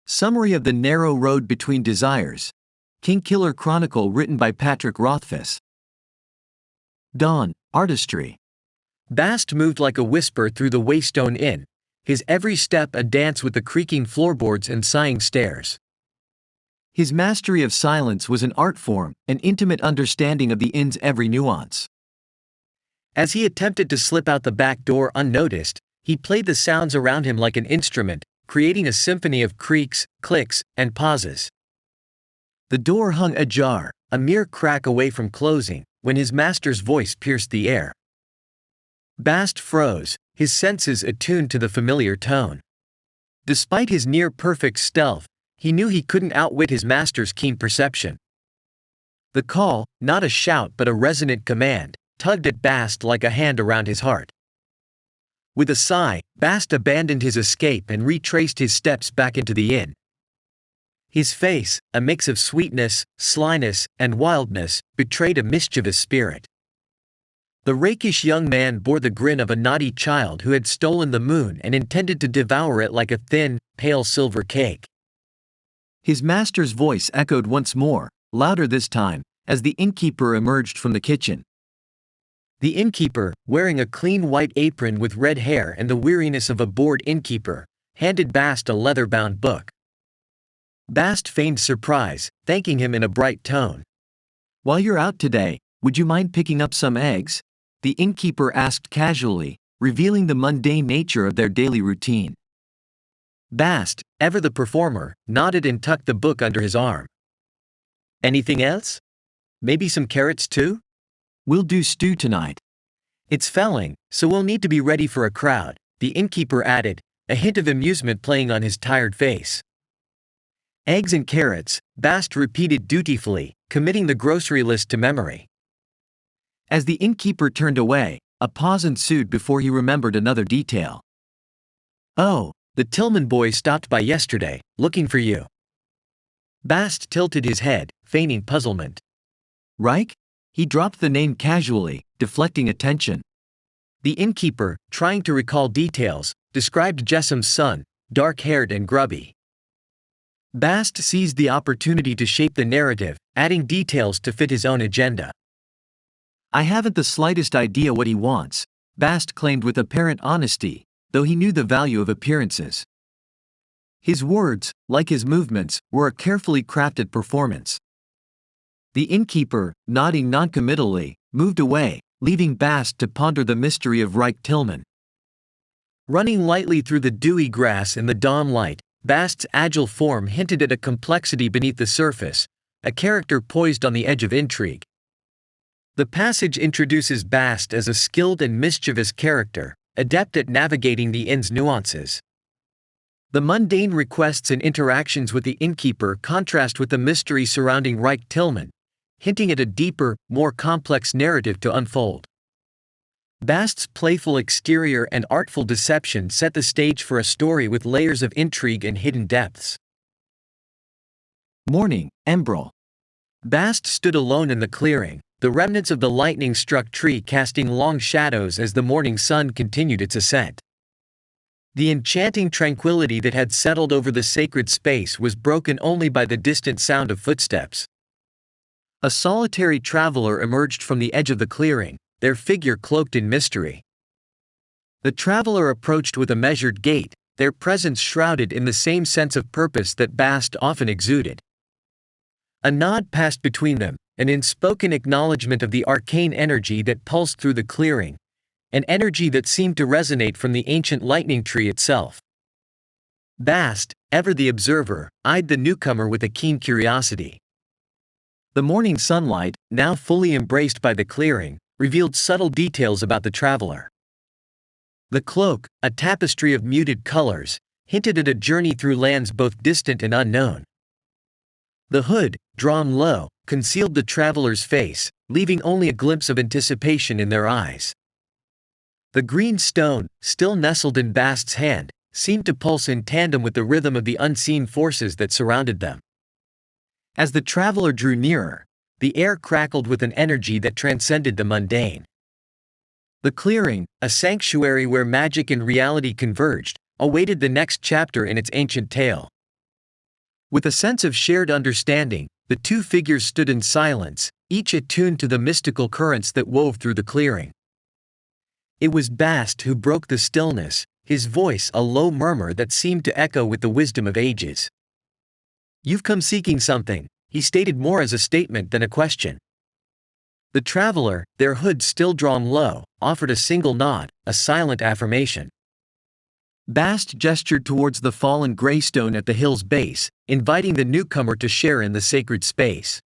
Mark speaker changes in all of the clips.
Speaker 1: Summary of The Narrow Road Between Desires. Kingkiller Chronicle written by Patrick Rothfuss. Dawn, artistry. Bast moved like a whisper through the Waystone Inn, his every step a dance with the creaking floorboards and sighing stairs. His mastery of silence was an art form, an intimate understanding of the inn's every nuance. As he attempted to slip out the back door unnoticed, he played the sounds around him like an instrument, creating a symphony of creaks, clicks, and pauses. The door hung ajar, a mere crack away from closing, when his master's voice pierced the air. Bast froze, his senses attuned to the familiar tone. Despite his near-perfect stealth, he knew he couldn't outwit his master's keen perception. The call, not a shout but a resonant command, tugged at Bast like a hand around his heart. With a sigh, Bast abandoned his escape and retraced his steps back into the inn. His face, a mix of sweetness, slyness, and wildness, betrayed a mischievous spirit. The rakish young man bore the grin of a naughty child who had stolen the moon and intended to devour it like a thin, pale silver cake. His master's voice echoed once more, louder this time, as the innkeeper emerged from the kitchen. The innkeeper, wearing a clean white apron with red hair and the weariness of a bored innkeeper, handed Bast a leather-bound book. Bast feigned surprise, thanking him in a bright tone. "While you're out today, would you mind picking up some eggs?" the innkeeper asked casually, revealing the mundane nature of their daily routine. Bast, ever the performer, nodded and tucked the book under his arm. "Anything else? Maybe some carrots too?" "We'll do stew tonight. It's felling, so we'll need to be ready for a crowd," the innkeeper added, a hint of amusement playing on his tired face. "Eggs and carrots," Bast repeated dutifully, committing the grocery list to memory. As the innkeeper turned away, a pause ensued before he remembered another detail. "Oh, the Tillman boy stopped by yesterday, looking for you." Bast tilted his head, feigning puzzlement. "Reich?" He dropped the name casually, deflecting attention. The innkeeper, trying to recall details, described Jessam's son, dark-haired and grubby. Bast seized the opportunity to shape the narrative, adding details to fit his own agenda. "I haven't the slightest idea what he wants," Bast claimed with apparent honesty, though he knew the value of appearances. His words, like his movements, were a carefully crafted performance. The innkeeper, nodding noncommittally, moved away, leaving Bast to ponder the mystery of Reich Tillman. Running lightly through the dewy grass in the dawn light, Bast's agile form hinted at a complexity beneath the surface, a character poised on the edge of intrigue. The passage introduces Bast as a skilled and mischievous character, adept at navigating the inn's nuances. The mundane requests and interactions with the innkeeper contrast with the mystery surrounding Reich Tillman, hinting at a deeper, more complex narrative to unfold. Bast's playful exterior and artful deception set the stage for a story with layers of intrigue and hidden depths. Morning, Embrel. Bast stood alone in the clearing, the remnants of the lightning-struck tree casting long shadows as the morning sun continued its ascent. The enchanting tranquility that had settled over the sacred space was broken only by the distant sound of footsteps. A solitary traveler emerged from the edge of the clearing, their figure cloaked in mystery. The traveler approached with a measured gait, their presence shrouded in the same sense of purpose that Bast often exuded. A nod passed between them, an unspoken acknowledgement of the arcane energy that pulsed through the clearing, an energy that seemed to resonate from the ancient lightning tree itself. Bast, ever the observer, eyed the newcomer with a keen curiosity. The morning sunlight, now fully embraced by the clearing, revealed subtle details about the traveler. The cloak, a tapestry of muted colors, hinted at a journey through lands both distant and unknown. The hood, drawn low, concealed the traveler's face, leaving only a glimpse of anticipation in their eyes. The green stone, still nestled in Bast's hand, seemed to pulse in tandem with the rhythm of the unseen forces that surrounded them. As the traveler drew nearer, the air crackled with an energy that transcended the mundane. The clearing, a sanctuary where magic and reality converged, awaited the next chapter in its ancient tale. With a sense of shared understanding, the two figures stood in silence, each attuned to the mystical currents that wove through the clearing. It was Bast who broke the stillness, his voice a low murmur that seemed to echo with the wisdom of ages. "You've come seeking something," he stated more as a statement than a question. The traveler, their hood still drawn low, offered a single nod, a silent affirmation. Bast gestured towards the fallen greystone at the hill's base, inviting the newcomer to share in the sacred space.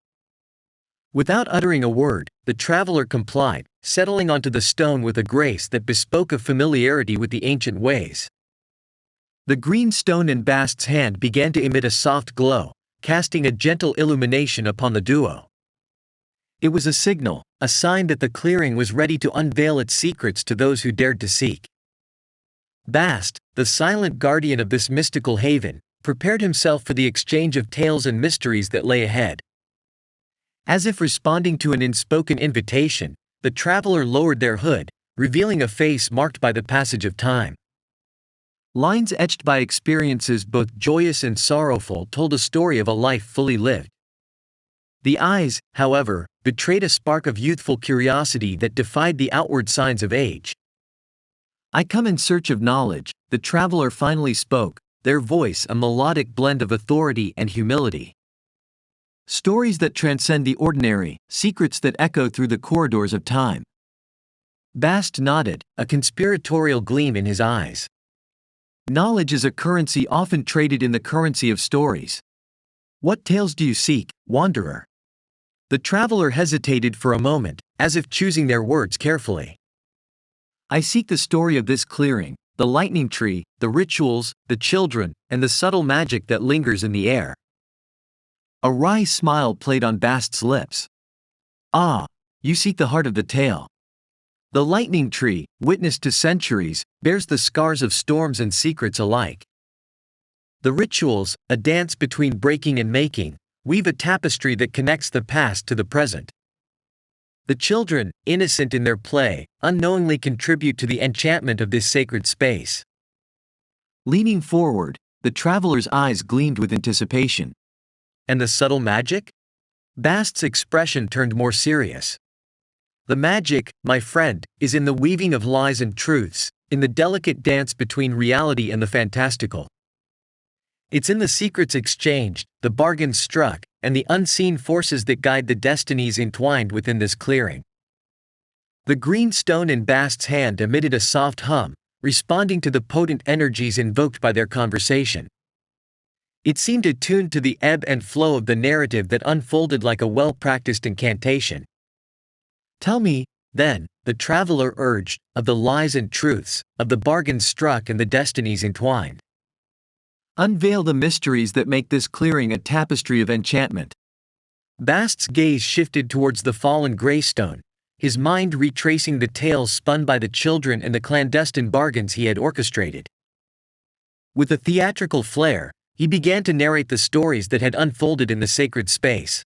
Speaker 1: Without uttering a word, the traveler complied, settling onto the stone with a grace that bespoke a familiarity with the ancient ways. The green stone in Bast's hand began to emit a soft glow, casting a gentle illumination upon the duo. It was a signal, a sign that the clearing was ready to unveil its secrets to those who dared to seek. Bast, the silent guardian of this mystical haven, prepared himself for the exchange of tales and mysteries that lay ahead. As if responding to an unspoken invitation, the traveler lowered their hood, revealing a face marked by the passage of time. Lines etched by experiences both joyous and sorrowful told a story of a life fully lived. The eyes, however, betrayed a spark of youthful curiosity that defied the outward signs of age. "I come in search of knowledge," the traveler finally spoke, their voice a melodic blend of authority and humility. "Stories that transcend the ordinary, secrets that echo through the corridors of time." Bast nodded, a conspiratorial gleam in his eyes. "Knowledge is a currency often traded in the currency of stories. What tales do you seek, wanderer?" The traveler hesitated for a moment, as if choosing their words carefully. "I seek the story of this clearing, the lightning tree, the rituals, the children, and the subtle magic that lingers in the air." A wry smile played on Bast's lips. "Ah, you seek the heart of the tale. The lightning tree, witness to centuries, bears the scars of storms and secrets alike. The rituals, a dance between breaking and making, weave a tapestry that connects the past to the present. The children, innocent in their play, unknowingly contribute to the enchantment of this sacred space." Leaning forward, the traveler's eyes gleamed with anticipation. "And the subtle magic?" Bast's expression turned more serious. "The magic, my friend, is in the weaving of lies and truths, in the delicate dance between reality and the fantastical. It's in the secrets exchanged, the bargains struck, and the unseen forces that guide the destinies entwined within this clearing." The green stone in Bast's hand emitted a soft hum, responding to the potent energies invoked by their conversation. It seemed attuned to the ebb and flow of the narrative that unfolded like a well-practiced incantation. "Tell me, then," the traveler urged, "of the lies and truths, of the bargains struck and the destinies entwined. Unveil the mysteries that make this clearing a tapestry of enchantment." Bast's gaze shifted towards the fallen greystone, his mind retracing the tales spun by the children and the clandestine bargains he had orchestrated. With a theatrical flair, he began to narrate the stories that had unfolded in the sacred space.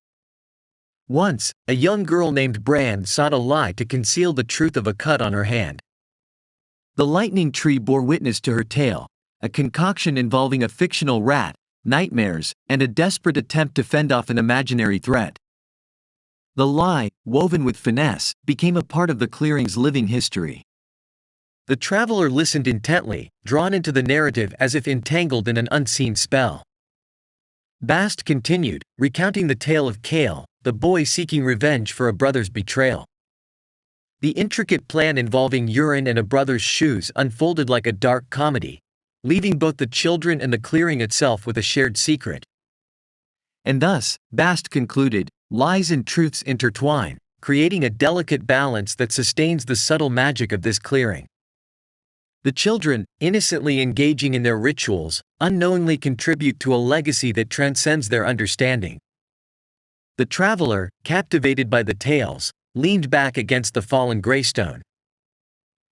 Speaker 1: Once, a young girl named Brand sought a lie to conceal the truth of a cut on her hand. The lightning tree bore witness to her tale, a concoction involving a fictional rat, nightmares, and a desperate attempt to fend off an imaginary threat. The lie, woven with finesse, became a part of the clearing's living history. The traveler listened intently, drawn into the narrative as if entangled in an unseen spell. Bast continued, recounting the tale of Kale, the boy seeking revenge for a brother's betrayal. The intricate plan involving urine and a brother's shoes unfolded like a dark comedy, leaving both the children and the clearing itself with a shared secret. And thus, Bast concluded, lies and truths intertwine, creating a delicate balance that sustains the subtle magic of this clearing. The children, innocently engaging in their rituals, unknowingly contribute to a legacy that transcends their understanding. The traveler, captivated by the tales, leaned back against the fallen greystone.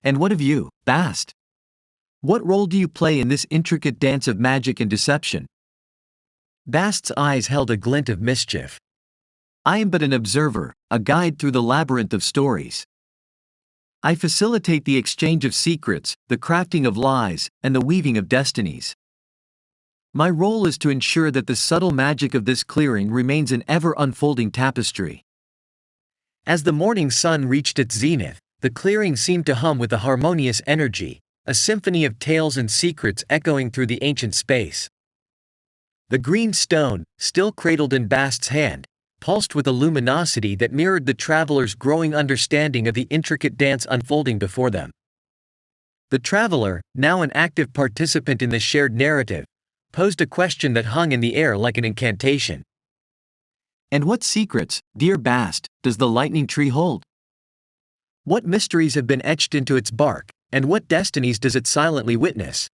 Speaker 1: "And what of you, Bast? What role do you play in this intricate dance of magic and deception?" Bast's eyes held a glint of mischief. "I am but an observer, a guide through the labyrinth of stories. I facilitate the exchange of secrets, the crafting of lies, and the weaving of destinies." My role is to ensure that the subtle magic of this clearing remains an ever-unfolding tapestry. As the morning sun reached its zenith, the clearing seemed to hum with a harmonious energy, a symphony of tales and secrets echoing through the ancient space. The green stone, still cradled in Bast's hand, pulsed with a luminosity that mirrored the traveler's growing understanding of the intricate dance unfolding before them. The traveler, now an active participant in the shared narrative, posed a question that hung in the air like an incantation. And what secrets, dear Bast, does the lightning tree hold? What mysteries have been etched into its bark, and what destinies does it silently witness?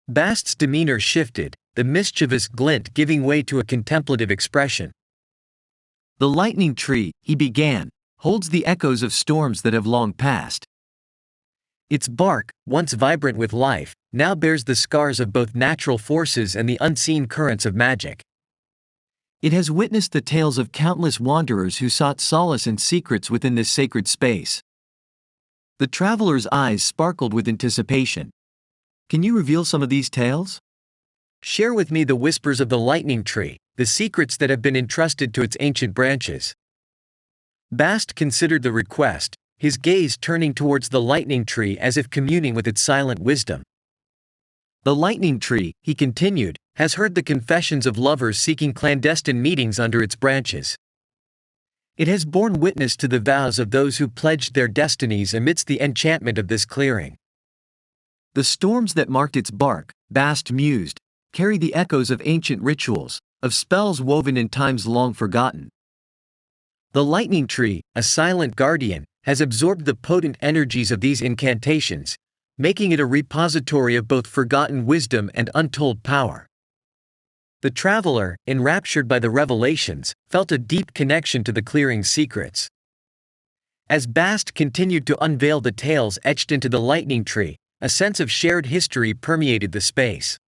Speaker 1: Bast's demeanor shifted, the mischievous glint giving way to a contemplative expression. The lightning tree, he began, holds the echoes of storms that have long passed. Its bark, once vibrant with life, now bears the scars of both natural forces and the unseen currents of magic. It has witnessed the tales of countless wanderers who sought solace and secrets within this sacred space. The traveler's eyes sparkled with anticipation. Can you reveal some of these tales? Share with me the whispers of the lightning tree, the secrets that have been entrusted to its ancient branches. Bast considered the request, his gaze turning towards the lightning tree as if communing with its silent wisdom. The lightning tree, he continued, has heard the confessions of lovers seeking clandestine meetings under its branches. It has borne witness to the vows of those who pledged their destinies amidst the enchantment of this clearing. The storms that marked its bark, Bast mused, carry the echoes of ancient rituals, of spells woven in times long forgotten. The lightning tree, a silent guardian, has absorbed the potent energies of these incantations, making it a repository of both forgotten wisdom and untold power. The traveler, enraptured by the revelations, felt a deep connection to the clearing's secrets. As Bast continued to unveil the tales etched into the lightning tree, a sense of shared history permeated the space.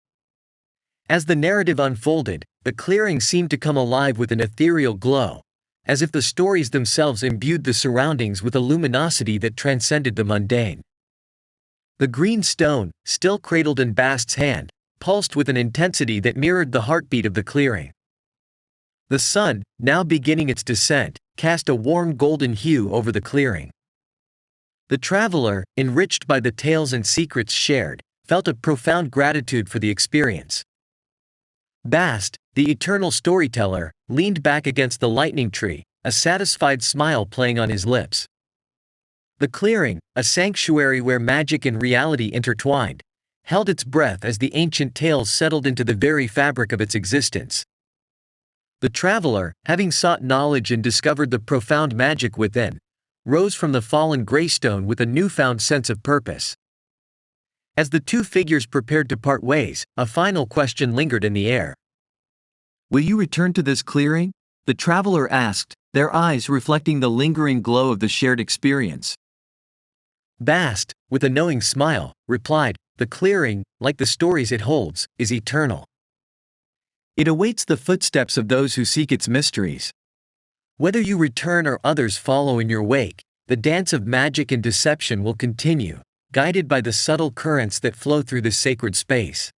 Speaker 1: As the narrative unfolded, the clearing seemed to come alive with an ethereal glow, as if the stories themselves imbued the surroundings with a luminosity that transcended the mundane. The green stone, still cradled in Bast's hand, pulsed with an intensity that mirrored the heartbeat of the clearing. The sun, now beginning its descent, cast a warm golden hue over the clearing. The traveler, enriched by the tales and secrets shared, felt a profound gratitude for the experience. Bast, the eternal storyteller, leaned back against the lightning tree, a satisfied smile playing on his lips. The clearing, a sanctuary where magic and reality intertwined, held its breath as the ancient tales settled into the very fabric of its existence. The traveler, having sought knowledge and discovered the profound magic within, rose from the fallen greystone with a newfound sense of purpose. As the two figures prepared to part ways, a final question lingered in the air. Will you return to this clearing? The traveler asked, their eyes reflecting the lingering glow of the shared experience. Bast, with a knowing smile, replied, the clearing, like the stories it holds, is eternal. It awaits the footsteps of those who seek its mysteries. Whether you return or others follow in your wake, the dance of magic and deception will continue, guided by the subtle currents that flow through this sacred space.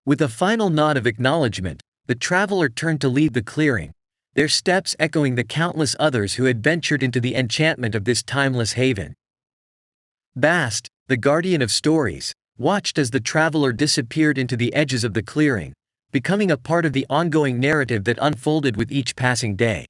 Speaker 1: With a final nod of acknowledgement, the traveler turned to leave the clearing, their steps echoing the countless others who had ventured into the enchantment of this timeless haven. Bast, the guardian of stories, watched as the traveler disappeared into the edges of the clearing, becoming a part of the ongoing narrative that unfolded with each passing day.